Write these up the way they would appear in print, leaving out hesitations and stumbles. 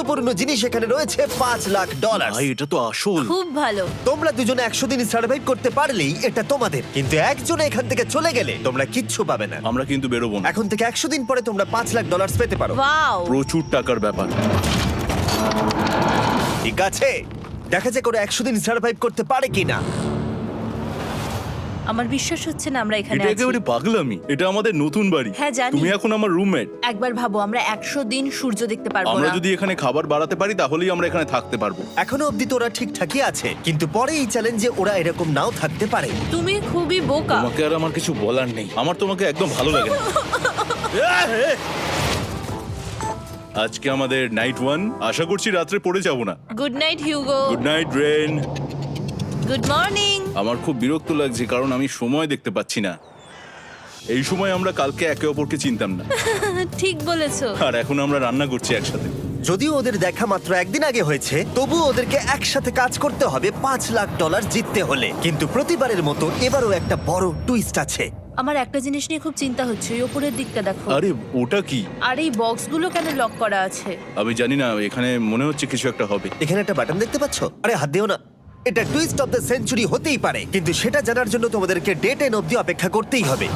গুরুত্বপূর্ণ জিনিস এখানে রয়েছে $5,00,000। ভাই এটা তো আসল। খুব ভালো। তোমরা দুজনে 100 দিন সার্ভাইভ করতে পারলেই এটা তোমাদের, কিন্তু একজন এখান থেকে চলে গেলে তোমরা কিচ্ছু পাবে না। আমরা কিন্তু বেরোবো না। এখন থেকে 100 দিন পরে তোমরা $5,00,000 পেতে পারো। ওয়াও। প্রচুর টাকার ব্যাপার। ঠিক আছে, দেখা যাক ওরা 100 দিন সার্ভাইভ করতে পারে কিনা। আমার বিশ্বাস হচ্ছে না আমরা এখানে এটা আছি। একেবারে পাগলামি। এটা আমাদের নতুন বাড়ি। হ্যাঁ, জানি। তুমি এখন আমার রুমমেট। একবার ভাবো আমরা 100 দিন সূর্য দেখতে পারবো আমরা না। যদি এখানে খাবার বাড়াতে পারি তাহলেই আমরা এখানে থাকতে পারবো। এখনো অব্দি তো ওরা ঠিকঠাকই আছে, কিন্তু পরে এই চ্যালেঞ্জে ওরা এরকম নাও থাকতে পারে। তুমি খুবই বোকা। তোমাকে আর আমার কিছু বলার নেই। আমার তোমাকে একদম ভালো লাগে না। আজকে আমাদের নাইট 1। আশা করছি রাত্রে পড়ে যাব না। Good night Hugo. Good night Ren. Good morning. আমার খুব বিরক্ত লাগছে কারণ আমি সময় দেখতে পাচ্ছি না। এই সময় আমরা কালকে একে অপরকে চিনতাম না, ঠিক বলেছো। আর এখন আমরা রান্না করছি একসাথে। যদিও ওদের দেখা মাত্র একদিন আগে হয়েছে, তবুও ওদেরকে একসাথে কাজ করতে হবে $5,00,000 জিততে হলে। কিন্তু প্রতিবারের মতো এবারও একটা বড় টুইস্ট আছে। আমার একটা জিনিস নিয়ে খুব চিন্তা হচ্ছে, ওই উপরের দিকটা দেখো। আরে ওটা কি? আর এই বক্সগুলো কেন লক করা আছে? আমি জানি না, এখানে মনে হচ্ছে কিছু একটা হবে। এখানে একটা বাটন দেখতে পাচ্ছ? আরে হাত দিও না। এটা টুইস্ট অফ দ্য সেঞ্চুরি হতেই পারে, কিন্তু সেটা জানার জন্য তোমাদেরকে ডে 10 অব্দি অপেক্ষা করতেই হবে।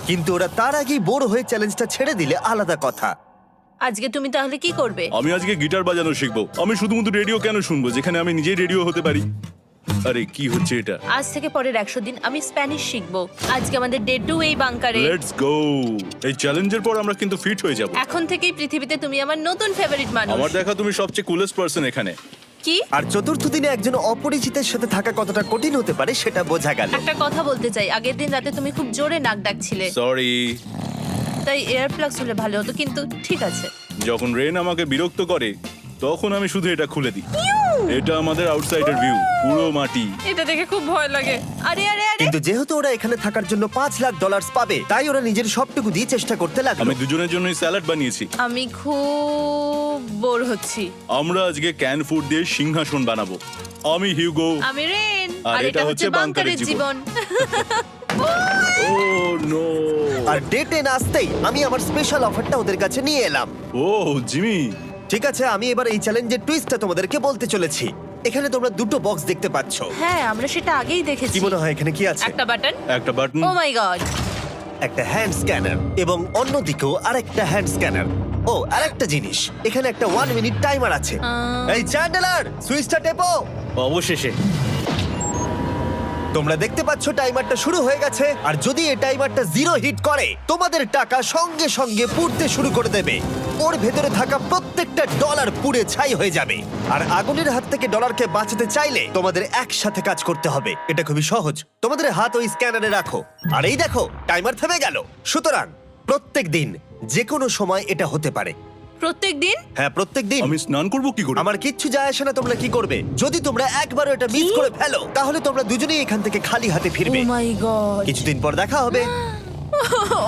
কিন্তু ওরা তার আগেই বোর হয়ে চ্যালেঞ্জটা ছেড়ে দিলে আলাদা কথা। আজকে তুমি তাহলে কি করবে? আমি আজকে গিটার বাজানো শিখবো। আমি শুধুমাত্র রেডিও কেন শুনবো যেখানে আমি নিজেই রেডিও হতে পারি? আরে কি হচ্ছে এটা? আজ থেকে পরের 100 দিন আমি স্প্যানিশ শিখবো। আজকে আমাদের ডে 2 এই বাংকারে। Let's go. এই চ্যালেঞ্জের পর আমরা কিন্তু ফিট হয়ে যাব। এখন থেকেই পৃথিবীতে তুমি আমার নতুন ফেভারিট মানুষ। আমার দেখা তুমি সবচেয়ে কুলেস্ট পারসন এখানে। কি? আর চতুর্থ দিনে একজন অপরিচিতের সাথে থাকা কতটা কঠিন হতে পারে সেটা বোঝা গেল। একটা কথা বলতে চাই, আগের দিন রাতে তুমি খুব জোরে নাক ডাকছিলে, সরি। তাই এয়ার প্লাগস হলে ভালো হতো, কিন্তু ঠিক আছে। যখন রেন আমাকে বিরক্ত করে তখন আমি শুধু এটা খুলে দিই। এটা আমাদের আউটসাইডার ভিউ, পুরো মাটি। এটা দেখে খুব ভয় লাগে। আরে আরে আরে, কিন্তু যেহেতু ওরা এখানে থাকার জন্য $5,00,000 পাবে, তাই ওরা নিজের সবটুকু দিয়ে চেষ্টা করতে লাগলো। আমি দুজনের জন্যই স্যালাড বানিয়েছি। আমি খুব বোর হচ্ছি। আমরা আজকে ক্যান ফুড দিয়ে সিংহাসন বানাবো। আমি হিউগো। আমি রেন, আর আর এটা হচ্ছে বাংকারের জীবন। ও নো। আর ডে 10 আসতেই আমি আমার স্পেশাল অফারটা ওদের কাছে নিয়ে এলাম। ও জিমি। ঠিক আছে, আমি এবার এই চ্যালেঞ্জের টুইস্টটা তোমাদেরকে বলতে চলেছি। এখানে তোমরা দুটো বক্স দেখতে পাচ্ছ। হ্যাঁ, আমরা সেটা আগেই দেখেছি। কি মনে হয় এখানে কি আছে? একটা বাটন। একটা বাটন। ও মাই গড। একটা হ্যান্ড স্ক্যানার, এবং অন্যদিকেও আরেকটা হ্যান্ড স্ক্যানার। ও, আরেকটা জিনিস, এখানে একটা 1 মিনিট টাইমার আছে। এই চ্যান্ডেলার, সুইচটা টেপো। অবশেষে। তোমরা দেখতে পাচ্ছ টাইমারটা শুরু হয়ে গেছে, আর যদি এই টাইমারটা 0 হিট করে তোমাদের টাকা সঙ্গে সঙ্গে পুড়তে শুরু করে দেবে। ওর ভেতরে থাকা প্রত্যেকটা ডলার পুড়ে ছাই হয়ে যাবে। আর আগুনের হাত থেকে ডলারকে বাঁচাতে চাইলে তোমাদের একসাথে কাজ করতে হবে। এটা খুবই সহজ। তোমাদের হাত ওই স্ক্যানারে রাখো, আর এই দেখো টাইমার থেমে গেল। সুতরাং প্রত্যেক দিন যে কোনো সময় এটা হতে পারে। প্রত্যেক দিন? হ্যাঁ, প্রত্যেক দিন। আমি স্নান করব কি করে? আমার কিচ্ছু যায় আসে না তোমরা কি করবে। যদি তোমরা একবারও এটা মিস করে ফেলো, তাহলে তোমরা দুজনেই এখান থেকে খালি হাতে ও ফিরবে। মাই গড। কিছুদিন পর দেখা হবে।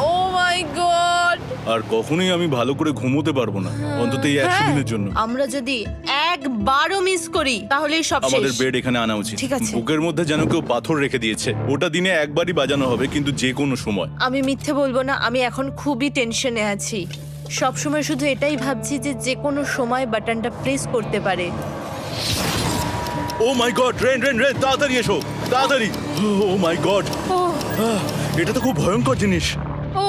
ও মাই গড। আর কখনোই আমি ভালো করে ঘুমোতে পারবো না, অন্তত এই 100 দিনের জন্য। আমরা যদি একবারও মিস করি তাহলেই সব আমাদের শেষ। বেড এখানে আনা উচিত। ঠিক আছে। বুকের মধ্যে যেন কেউ পাথর রেখে দিয়েছে। ওটা দিনে একবারই বাজানো হবে, কিন্তু যে কোনো সময়। আমি মিথ্যে বলবো না, আমি এখন খুবই টেনশনে আছি। সব সময় শুধু এটাই ভাবছি যে যে কোনো সময় বাটনটা প্রেস করতে পারে। ও মাই গড, রেন রেন রেন, তাড়াতাড়ি এসো, তাড়াতাড়ি। ও মাই গড, ও এটা তো খুব ভয়ঙ্কর জিনিস। ও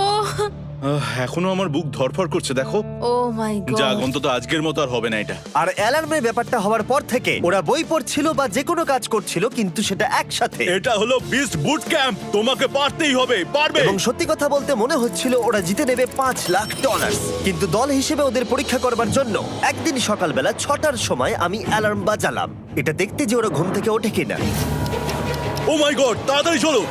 এখনো আমার বুক ধরফর করছে, দেখো। ও মাই গড। যাক, অন্তত আজকের মতো আর হবে না এটা। আর অ্যালার্মের ব্যাপারটা হওয়ার পর থেকে ওরা বই পড়ছিল বা যে কোনো কাজ করছিল, কিন্তু সেটা একসাথে। এটা হলো বিস্ট বুট ক্যাম্প, তোমাকে পারতেই হবে, পারবে। এবং সত্যি কথা বলতে মনে হচ্ছিল ওরা জিতে নেবে $5,00,000। কিন্তু দল হিসেবে ওদের পরীক্ষা করবার জন্য একদিন সকালবেলা 6টার সময় আমি অ্যালার্ম বাজালাম, এটা দেখতে যে ওরা ঘুম থেকে ওঠে কিনা। ও মাই গড, তাড়াতাড়ি চলো।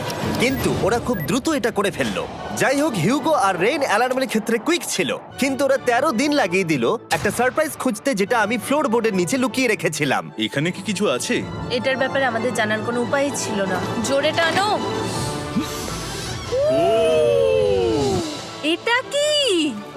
কিন্তু ওরা খুব দ্রুত এটা করে ফেললো। যাই হোক, হিউগো আর রেইন অ্যালার্মের ক্ষেত্রে কুইক ছিল, কিন্তু ওরা 13 দিন লাগিয়ে দিল একটা সারপ্রাইজ খুঁজতে, যেটা আমি ফ্লোর বোর্ডের নিচে লুকিয়ে রেখেছিলাম। এখানে কি কিছু আছে? এটার ব্যাপারে আমাদের জানার কোনো উপায় ছিল না। জোরে টানো। ও, এটা কি?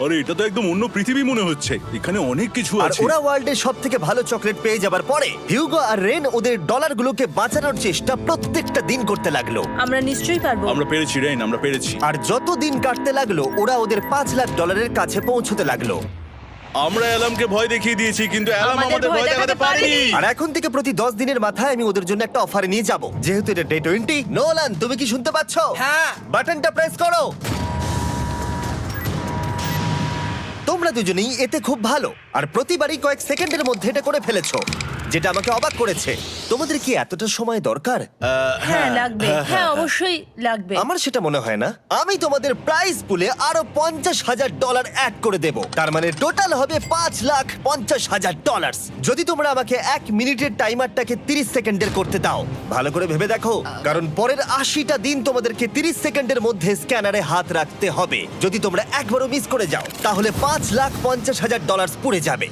আরে এটা তো একদম অন্য পৃথিবী মনে হচ্ছে। এখানে অনেক কিছু আর আছে। ওরা ওয়ার্ল্ডের সব থেকে ভালো চকলেট পেয়ে যাবার পরে হিউগো আর রেন ওদের ডলারগুলোকে বাঁচানোর চেষ্টা প্রত্যেকটা দিন করতে লাগলো। আমরা নিশ্চয়ই পারবো। আমরা পেরেছি রেন, আমরা পেরেছি। আর যত দিন কাটতে লাগলো ওরা ওদের $5,00,000 কাছে পৌঁছতে লাগলো। আমরা অ্যালামকে ভয় দেখিয়ে দিয়েছি, কিন্তু অ্যালাম আমাদের আমাদের ভয় ভয় দেখাতে দেখাতে পারেনি। পারেনি। আর এখন থেকে প্রতি 10 দিনের মাথায় আমি ওদের জন্য একটা অফার নিয়ে যাব, যেহেতু এটা ডে 20। নোলান, তুমি কি শুনতে পাচ্ছ? হ্যাঁ। বাটনটা প্রেস করো। তোমরা দুজনেই এতে খুব ভালো, আর প্রতিবারই কয়েক সেকেন্ডের মধ্যে এটা করে ফেলেছো, যেটা আমাকে অবাক করেছে। তোমাদের কি এতটা সময় দরকার? হ্যাঁ লাগবে, হ্যাঁ অবশ্যই লাগবে। আমার সেটা মনে হয় না। আমি তোমাদের প্রাইস পুলে আরো $50,000 অ্যাড করে দেব, তার মানে টোটাল হবে $5,50,000। যদি তোমরা আমাকে 1 মিনিটের টাইমারটাকে 30 সেকেন্ডের করতে দাও। ভালো করে ভেবে দেখো, কারণ পরের 80টা দিন তোমাদেরকে 30 সেকেন্ডের মধ্যে স্ক্যানারে হাত রাখতে হবে। যদি তোমরা একবারও মিস করে যাও, তাহলে $5,50,000 পুড়ে যাবে।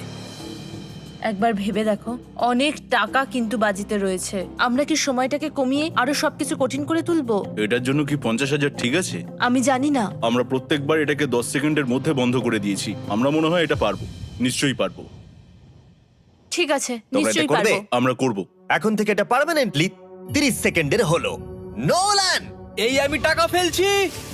একবার ভেবে দেখো, অনেক টাকা কিন্তু বাজিতে রয়েছে। আমরা কি সময়টাকে কমিয়ে আরো সবকিছু কঠিন করে তুলবো? এটার জন্য কি 50,000 ঠিক আছে? আমি জানি না। আমরা প্রত্যেকবার এটাকে 10 সেকেন্ডের মধ্যে বন্ধ করে দিয়েছি। আমরা মনে হয় এটা পারবো, নিশ্চয়ই পারবো। ঠিক আছে, তোমরা এটা নিশ্চয়ই করবে? পারবো। আমরা করব। এখন থেকে এটা পার্মানেন্টলি 30 সেকেন্ডের হলো। নোলান, এই আমি টাকা ফেলছি।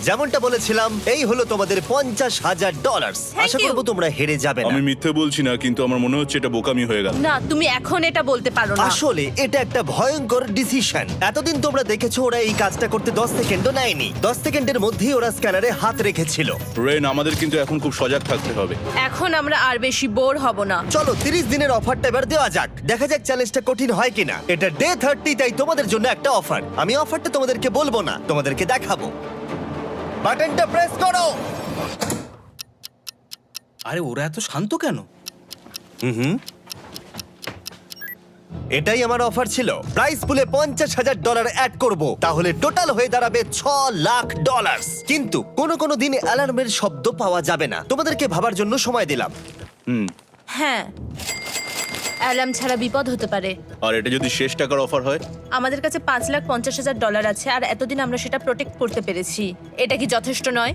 যেমনটা বলেছিলাম, এই হলো তোমাদের $50,000। Thank Asha you. করবো তোমরা হেরে যাবে না। আমি মিথ্যে বলছি না, কিন্তু আমার মনে হচ্ছে এটা বোকামি হয়ে গেল। না, তুমি এখন এটা বলতে পারো না। আসলে এটা একটা ভয়ঙ্কর ডিসিশন। এতদিন তোমরা দেখেছো ওরা এই কাজটা করতে 10 সেকেন্ডও নেয়নি। 10 সেকেন্ডের মধ্যেই ওরা স্ক্যানারে হাত রেখেছিল। রেন, আমাদের কিন্তু এখন খুব সজাগ থাকতে হবে। এখন আমরা আর বেশি বোর হব না। চলো 30 দিনের অফারটা এবার দেওয়া যাক, দেখা যাক চ্যালেঞ্জটা কঠিন হয় কিনা। এটা ডে 30, তাই তোমাদের জন্য একটা অফার। আমি অফারটা তোমাদেরকে বলবো না, তোমাদেরকে দেখাবো। বাটনটা প্রেস করো। আরে ওরা এত শান্ত কেন? এটাই আমার অফার ছিল। প্রাইস পুলে $50,000 অ্যাড করব, তাহলে টোটাল হয়ে দাঁড়াবে $6,00,000। কিন্তু কোনো দিন অ্যালার্মের শব্দ পাওয়া যাবে না। তোমাদেরকে ভাবার জন্য সময় দিলাম। হ্যাঁ, অ্যালার্ম ছাড়া বিপদ হতে পারে। আর এটা যদি শেষ টাকার অফার হয়? আমাদের কাছে $5,50,000 আছে, আর এতদিন আমরা সেটা প্রোটেক্ট করতে পেরেছি। এটা কি যথেষ্ট নয়?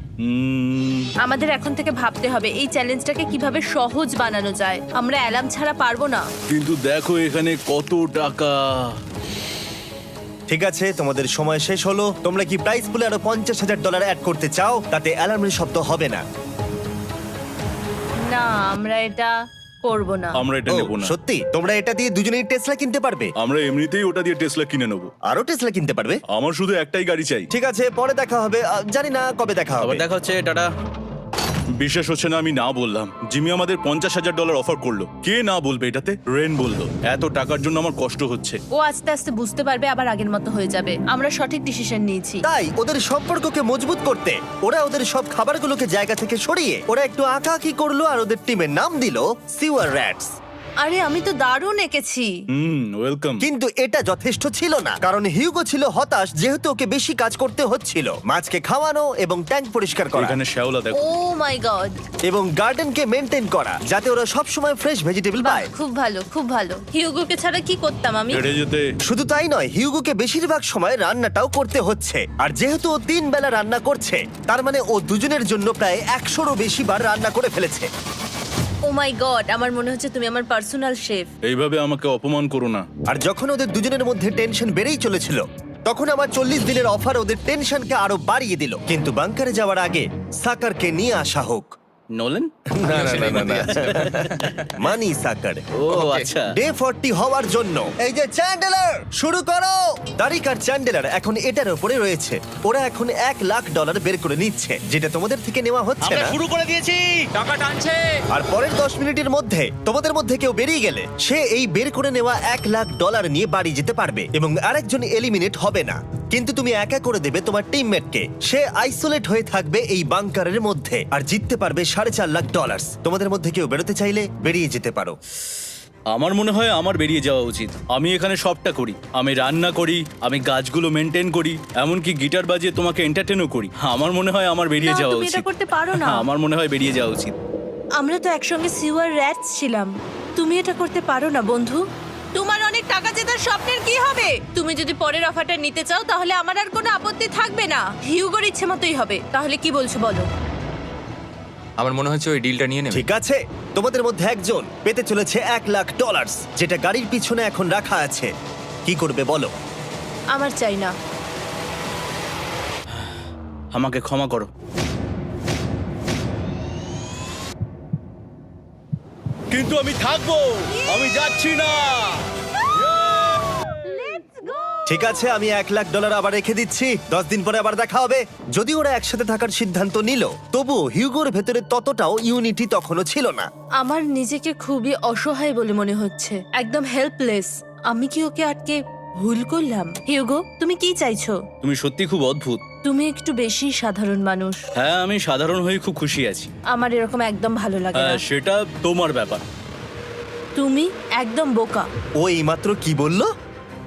আমাদের এখন থেকে ভাবতে হবে এই চ্যালেঞ্জটাকে কিভাবে সহজ বানানো যায়। আমরা অ্যালার্ম ছাড়া পারবো না। কিন্তু দেখো এখানে কত টাকা। ঠিক আছে, তোমাদের সময় শেষ হলো। তোমরা কি প্রাইস পুলে আরো $50,000 অ্যাড করতে চাও? তাতে অ্যালার্মের শব্দ হবে না। না, আমরা এটা করব না। আমরা এটা ও, নেব না। সত্যি? তোমরা এটা দিয়ে দুজনেই টেসলা কিনতে পারবে? আমরা এমনিতেই ওটা দিয়ে টেসলা কিনে নেব। আরো টেসলা কিনতে পারবে? আমার শুধু একটাই গাড়ি চাই। ঠিক আছে, পরে দেখা হবে। জানি না কবে দেখা আবার হবে। দেখা হচ্ছে, টাটা। বিশ্বাস হচ্ছে না আমি না বললাম। জিমি আমাদের $50,000 অফার করলো। কে না বলবে এটাতে? রেন বললো। এত টাকার জন্য আমার কষ্ট হচ্ছে। ও আস্তে আস্তে বুঝতে পারবে, আবার আগের মতো হয়ে যাবে। আমরা সঠিক ডিসিশন নিয়েছি। তাই ওদের সম্পর্ককে মজবুত করতে ওরা ওদের সব খাবারগুলোকে জায়গা থেকে সরিয়ে ওরা একটু আঁকাআঁকি করলো, আর ওদের টিমের নাম দিল সিওয়ার র্যাটস। আরে আমি তো দারুণ এঁকেছি। ওয়েলকাম। কিন্তু এটা যথেষ্ট ছিল না, কারণ হিউগো ছিল হতাশ, যেহেতু ওকে বেশি কাজ করতে হচ্ছিল। মাছকে খাওয়ানো এবং ট্যাঙ্ক পরিষ্কার করা এখানে শ্যাওলা দেখো। ও মাই গড, এবং গার্ডেনকে মেনটেন করা, যাতে ওরা সব সময় ফ্রেশ ভেজিটেবল পায়। খুব ভালো, খুব ভালো। হিউগোকে ছাড়া কি করতাম আমি? হেরে যেতে। শুধু তাই নয়, হিউগোকে বেশিরভাগ সময় রান্নাটাও করতে হচ্ছে। আর যেহেতু ও 3 বেলা রান্না করছে, তার মানে ও দুজনের জন্য প্রায় 100রও বেশি বার রান্না করে ফেলেছে। ও মাই গড, আমার মনে হচ্ছে তুমি আমার পার্সোনাল শেফ। এইভাবে আমাকে অপমান করো না। আর যখন ওদের দুজনের মধ্যে টেনশন বেড়েই চলেছিল, তখন আমার 40 দিনের অফার ওদের টেনশনকে আরো বাড়িয়ে দিল। কিন্তু বাংকারে যাওয়ার আগে সাকারকে নিয়ে আসা হোক। নোলেন? মানি সাকার। ও আচ্ছা। ডে 40 হওয়ার জন্য এই যে চ্যান্ডেলার শুরু করো। তারিক আর চ্যান্ডেলার এখন এটার উপরে রয়েছে। ওরা এখন $1,00,000 বের করে নিচ্ছে, যেটা তোমাদের থেকে নেওয়া হচ্ছে আমরা না। শুরু করে দিয়েছি, টাকা টানছে। আর পরের 10 মিনিটের মধ্যে তোমাদের মধ্যে কেউ বেরিয়ে গেলে সে এই বের করে নেওয়া $1,00,000 নিয়ে বাড়ি যেতে পারবে, এবং আরেকজন এলিমিনেট হবে না। কিন্তু তুমি একা করে দেবে তোমার টিমমেটকে। সে আইসোলেট হয়ে থাকবে এই বাংকারের মধ্যে, আর জিততে পারবে $4,50,000। তোমাদের মধ্যে কেউ বেরোতে চাইলে বেরিয়ে যেতে পারো। আমার মনে হয় আমার বেরিয়ে যাওয়া উচিত। আমি এখানে সবটা করি। আমি রান্না করি, আমি গাছগুলো মেনটেন করি, এমনকি গিটার বাজিয়ে তোমাকে এন্টারটেনও করি। আমার মনে হয় আমার বেরিয়ে না, যাওয়া তুমি উচিত। এটা করতে পারো না। আমার মনে হয় বেরিয়ে যাওয়া উচিত। আমরা তো একসঙ্গে সিওয়ার র্যাটস ছিলাম। তুমি এটা করতে পারো না বন্ধু। তোমার অনেক টাকা জেতার স্বপ্নের কি হবে? তুমি যদি পরের অফারটা নিতে চাও, তাহলে আমার আর কোনো আপত্তি থাকবে না। হিউগোর ইচ্ছে মতোই হবে। তাহলে কি বলছো বলো? আমার মনে হচ্ছে ওই ডিলটা নিয়ে নেবে। ঠিক আছে, তোমাদের মধ্যে একজন পেতে চলেছে $1,00,000, যেটা গাড়ির পিছনে এখন রাখা আছে। কি করবে বলো? আমার চাই না। আমাকে ক্ষমা করো। কিন্তু আমি থাকবো, আমি যাচ্ছি না। ঠিক আছে, আমি $1,00,000 আবার রেখে দিচ্ছি। 10 দিন পরে আবার দেখা হবে। যদি ওরা একসাথে থাকার সিদ্ধান্ত নিল, তবুও হিউগোর ভেতরে ততটাও ইউনিটি তখনও ছিল না। আমার নিজেকে খুবই অসহায় বলে মনে হচ্ছে, একদম হেল্পলেস। আমি কি ওকে আটকে ভুল করলাম? হিউগো, তুমি কি চাইছো? তুমি সত্যি খুব অদ্ভুত। তুমি একটু বেশি সাধারণ মানুষ। হ্যাঁ, আমি সাধারণ হয়ে খুব খুশি আছি। আমার এরকম একদম ভালো লাগে না। সেটা তোমার ব্যাপার। তুমি একদম বোকা। ও এইমাত্র কি বললো?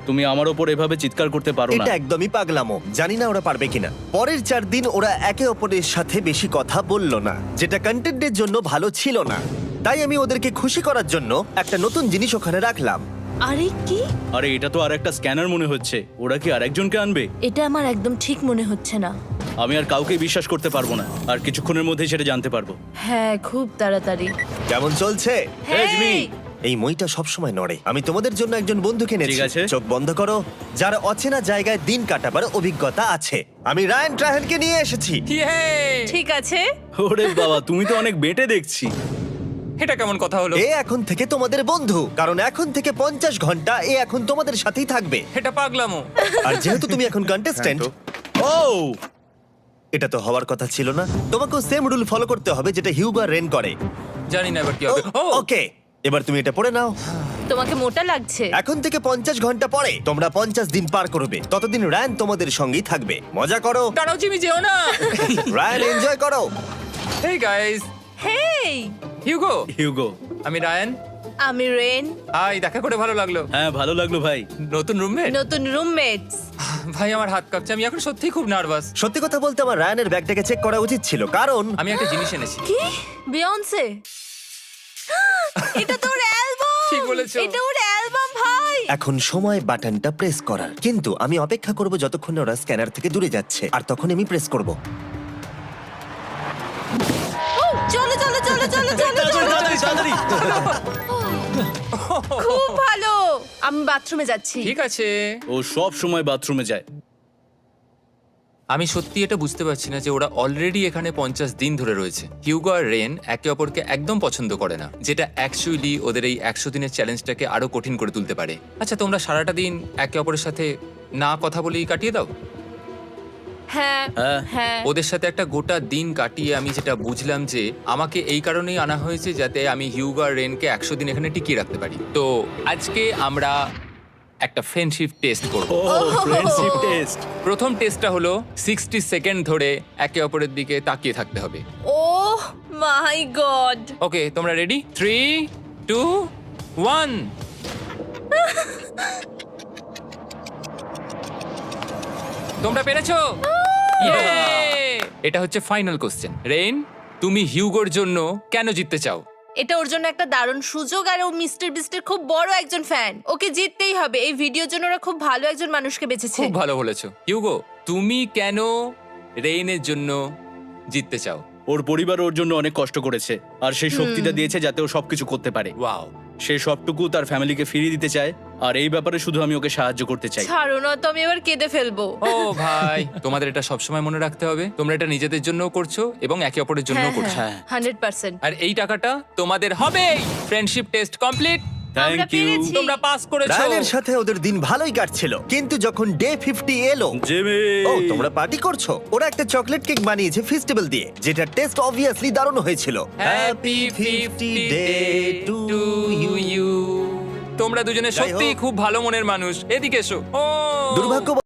তুমি আমার ওপর এভাবে চিৎকার করতে পারো না। এটা একদমই পাগলামো। জানি না ওরা পারবে কিনা। পরের 4 দিন ওরা একে অপরের সাথে বেশি কথা বলল না, যেটা কন্টেন্টের জন্য ভালো ছিল না। তাই আমি ওদেরকে খুশি করার জন্য একটা নতুন জিনিস ওখানে রাখলাম। আরে কি? আরে এটা তো আর একটা স্ক্যানার মনে হচ্ছে। ওরা কি আরেকজনকে আনবে? এটা আমার একদম ঠিক মনে হচ্ছে না। আমি আর কাউকে বিশ্বাস করতে পারবো না। আর কিছুক্ষণের মধ্যেই সেটা জানতে পারবো। হ্যাঁ, খুব তাড়াতাড়ি। কেমন চলছে? Hey, Jimmy! এই মইটা সবসময় নড়ে। আমি তোমাদের জন্য একজন বন্ধুকে এনেছি। ঠিক আছে। চোখ বন্ধ করো। যার অচেনা জায়গায় দিন কাটাবার অভিজ্ঞতা আছে। আমি রায়ান ট্রাহেনকে নিয়ে এসেছি। ইয়ে! ঠিক আছে। ওরে বাবা, তুমি তো অনেক বেটে দেখছি। এটা কেমন কথা হলো? এ এখন থেকে তোমাদের বন্ধু, কারণ এখন থেকে 50 ঘন্টা এ এখন তোমাদের সাথেই থাকবে। এটা পাগলামো। আর যেহেতু তুমি এখন কন্টেস্ট্যান্ট, ও এটা তো হওয়ার কথা ছিল না। তোমাকেও সেম রুল ফলো করতে হবে যেটা হিউগো আর রেন করে। জানি না এবার কি হবে। ও ওকে, এবার তুমি এটা পড়ে নাও। তোমাকে মোটা লাগছে। এখন থেকে 50 ঘন্টা পরে তোমরা 50 দিন পার করবে। ততদিন রায়ান তোমাদের সঙ্গেই থাকবে। মজা করো। দাঁড়াও জিমি, যেও না। রায়ান, এনজয় করো। হেই গাইস, হেই, হিউগো। হিউগো। আমি রায়ান। আমি রেন। হাই, দেখা করে ভালো লাগলো। হ্যাঁ, ভালো লাগলো ভাই। নতুন রুমমেট। নতুন রুমমেটস। ভাই আমার হাত কাঁপছে, আমি এখন সত্যিই খুব নার্ভাস। সত্যি কথা বলতে আমার রায়ানের ব্যাগটাকে চেক করা উচিত ছিল, কারণ আমি একটা জিনিস এনেছি। কি? বিয়ন্সে? এটা তো ওর অ্যালবাম। ঠিক বলেছো। এটা ওর অ্যালবাম ভাই। এখন সময় বাটনটা প্রেস করার। কিন্তু আমি অপেক্ষা করব যতক্ষণ না ওরা স্ক্যানার থেকে দূরে যাচ্ছে, আর তখন আমি প্রেস করব। ও, চলো চলো চলো চলো চলো চলো। তাড়াতাড়ি। খুব ভালো। আমি বাথরুমে যাচ্ছি। ঠিক আছে। ও সব সময় বাথরুমে যায়। আমি সত্যি এটা বুঝতে পারছি না যে ওরা অলরেডি এখানে 50 দিন ধরে রয়েছে। হিউগো আর রেন একে অপরকে একদম পছন্দ করে না, যেটা অ্যাকচুয়ালি ওদের এই 100 দিনের চ্যালেঞ্জটাকে আরো কঠিন করে তুলতে পারে। আচ্ছা, তোমরা সারাটা দিন একে অপরের সাথে না কথা বলেই কাটিয়ে দাও? হ্যাঁ হ্যাঁ। হ্যাঁ। ওদের সাথে একটা গোটা দিন কাটিয়ে আমি যেটা বুঝলাম যে আমাকে এই কারণেই আনা হয়েছে যাতে আমি হিউগো আর রেনকে 100 দিন এখানে টিকিয়ে রাখতে পারি। তো আজকে আমরা একটা ফ্রেন্ডশিপ টেস্ট করব। ও ফ্রেন্ডশিপ টেস্ট। প্রথম টেস্টটা হলো 60 সেকেন্ড ধরে একে অপরের দিকে তাকিয়ে থাকতে হবে। ওহ মাই গড। ওকে, তোমরা রেডি? 3, 2, 1। তোমরা পেরেছো? Yay! এটা হচ্ছে ফাইনাল কোশ্চেন। রেইন, তুমি হিউগোর জন্য কেন জিততে চাও? এটা ওর জন্য একটা দারুণ সুযোগ, আর ও মিস্টার বিস্টের খুব বড় একজন ফ্যান। ওকে জিততেই হবে। এই ভিডিওর জন্য ওরা খুব ভালো একজন মানুষকে বেঁচেছে। খুব ভালো বলেছো। হিউগো, তুমি কেন রেইনের জন্য জিততে চাও? ওর পরিবার ওর জন্য অনেক কষ্ট করেছে, আর সেই শক্তিটা দিয়েছে যাতে ও সবকিছু করতে পারে। ওয়াও। সে সবটুকু তার ফ্যামিলিকে ফিরিয়ে দিতে চায়, আর এই ব্যাপারে শুধু আমি ওকে সাহায্য করতে চাই। ছাড়ো না তো, আমি এবার কেঁদে ফেলবো। ও ভাই, তোমাদের এটা সবসময় মনে রাখতে হবে। তোমরা এটা নিজেদের জন্যও করছো এবং একে অপরের জন্যও করছো। হ্যাঁ। 100%। আর এই টাকাটা তোমাদের হবেই। Friendship test complete. আমরা থ্যাংক ইউ পেরেছি। তোমরা পাস করেছো। রায়ানের সাথে ওদের দিন ভালোই কাটছিল, কিন্তু যখন ডে 50 এলো, জিমি। ও তোমরা পার্টি করছো। ওরা একটা চকলেট কেক বানিয়েছে ফেস্টিভ্যাল দিয়ে, যেটা টেস্ট অবভিয়াসলি দারুণ হয়েছিল। Happy 50 day to you. তোমরা দুজনে যাই হোক। সত্যিই খুব ভালো মনের মানুষ। এদিকে এসো। ও দুর্ভাগ্য